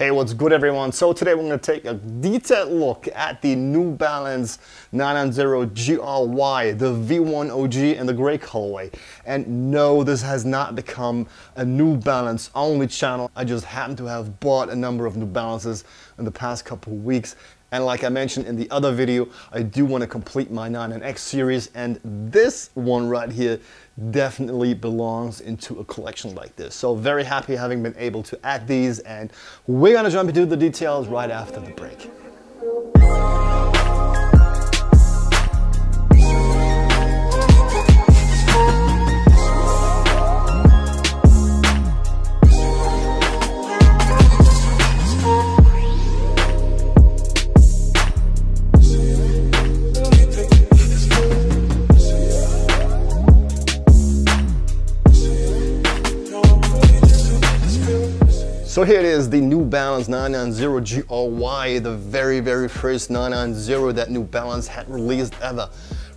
Hey, what's good everyone? So today we're going to take a detailed look at the New Balance 990GRY, the V1 OG in the gray colorway. And no, this has not become a New Balance only channel. I just happen to have bought a number of New Balances in the past couple of weeks. And like I mentioned in the other video, I do want to complete my 990X series, and this one right here definitely belongs into a collection like this. So very happy having been able to add these, and we're gonna jump into the details right after the break. So here it is, the New Balance 990GRY, the very first 990 that New Balance had released ever.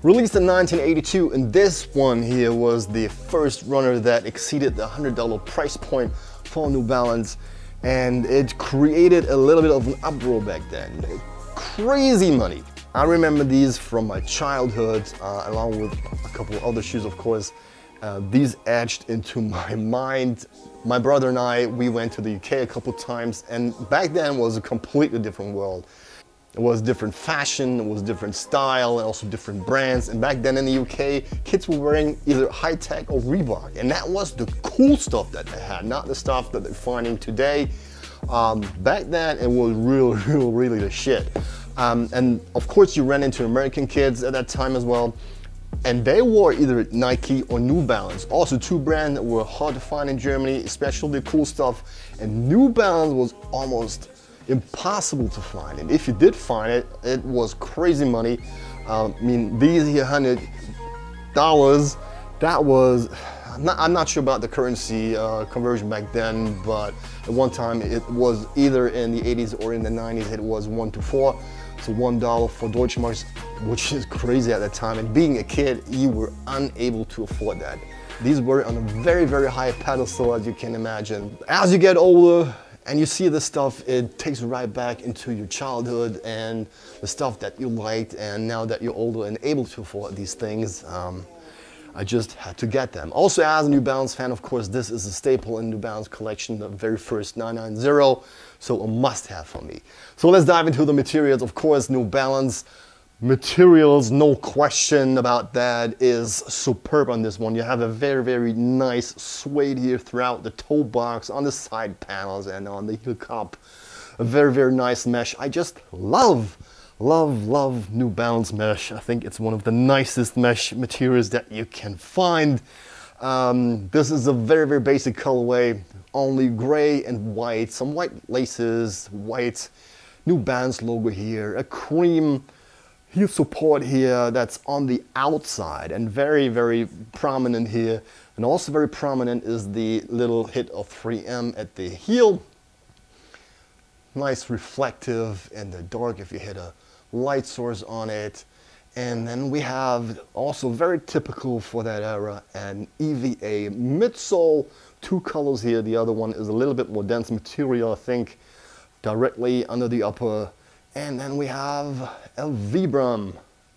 Released in 1982, and this one here was the first runner that exceeded the $100 price point for New Balance, and it created a little bit of an uproar back then. Crazy money. I remember these from my childhood, along with a couple of other shoes, of course. These etched into my mind. My brother and I, we went to the UK a couple times, and back then was a completely different world. It was different fashion, it was different style, and also different brands. And back then in the UK, kids were wearing either high-tech or Reebok, and that was the cool stuff that they had, not the stuff that they're finding today. Back then, it was really the shit. And of course, you ran into American kids at that time as well. And they wore either Nike or New Balance. Also two brands that were hard to find in Germany, especially the cool stuff. And New Balance was almost impossible to find. And if you did find it, it was crazy money. I mean, these here $100, that was, I'm not sure about the currency conversion back then, but at one time it was either in the 80s or in the 90s, it was 1 to 4. So $1 for Deutschmarks, which is crazy at that time. And being a kid, you were unable to afford that. These were on a very high pedestal, as you can imagine. As you get older and you see this stuff, it takes you right back into your childhood and the stuff that you liked. And now that you're older and able to afford these things, I just had to get them. Also, as a New Balance fan, of course, this is a staple in New Balance collection, the very first 990, so a must-have for me. So let's dive into the materials. Of course, New Balance materials, no question about that, is superb on this one. You have a very nice suede here throughout the toe box, on the side panels, and on the heel cup. A very nice mesh. I just love New Balance mesh. I think it's one of the nicest mesh materials that you can find. This is a very basic colorway, only gray and white, some white laces, white New Balance logo here, a cream heel support here that's on the outside and very prominent here. And also very prominent is the little hit of 3M at the heel. Nice reflective in the dark if you hit a light source on it. And then we have, also very typical for that era, an EVA midsole, two colors here. The other one is a little bit more dense material, I think, directly under the upper. And then we have a Vibram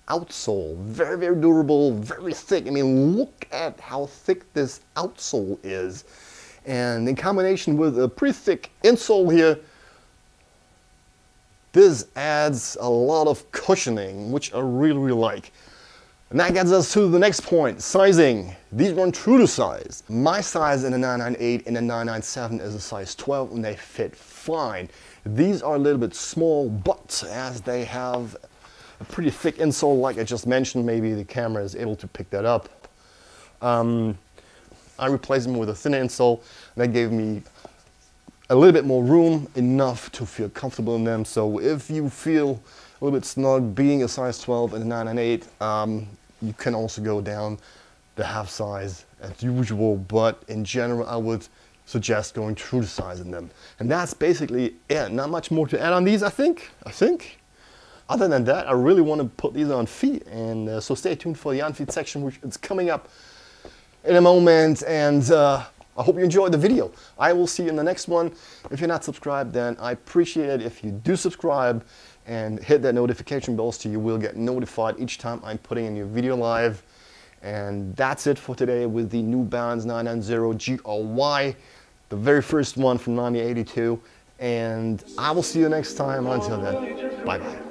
outsole, very durable, very thick. I mean, look at how thick this outsole is. And in combination with a pretty thick insole here, this adds a lot of cushioning, which I really like. And that gets us to the next point, sizing. These run true to size. My size in the 998 and the 997 is a size 12, and they fit fine. These are a little bit small, but as they have a pretty thick insole, like I just mentioned, maybe the camera is able to pick that up. I replaced them with a thinner insole, and that gave me a little bit more room, enough to feel comfortable in them. So if you feel a little bit snug being a size 12 in the 998, you can also go down the half size as usual, but in general I would suggest going true to size in them. And that's basically it. Not much more to add on these, I think. Other than that, I really want to put these on feet, and so stay tuned for the on feet section, which is coming up in a moment. And I hope you enjoyed the video. I will see you in the next one. If you're not subscribed, then I appreciate it if you do subscribe and hit that notification bell so you will get notified each time I'm putting a new video live. And that's it for today with the new Balance M990GRY, the very first one from 1982. And I will see you next time. Until then, bye-bye.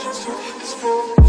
Just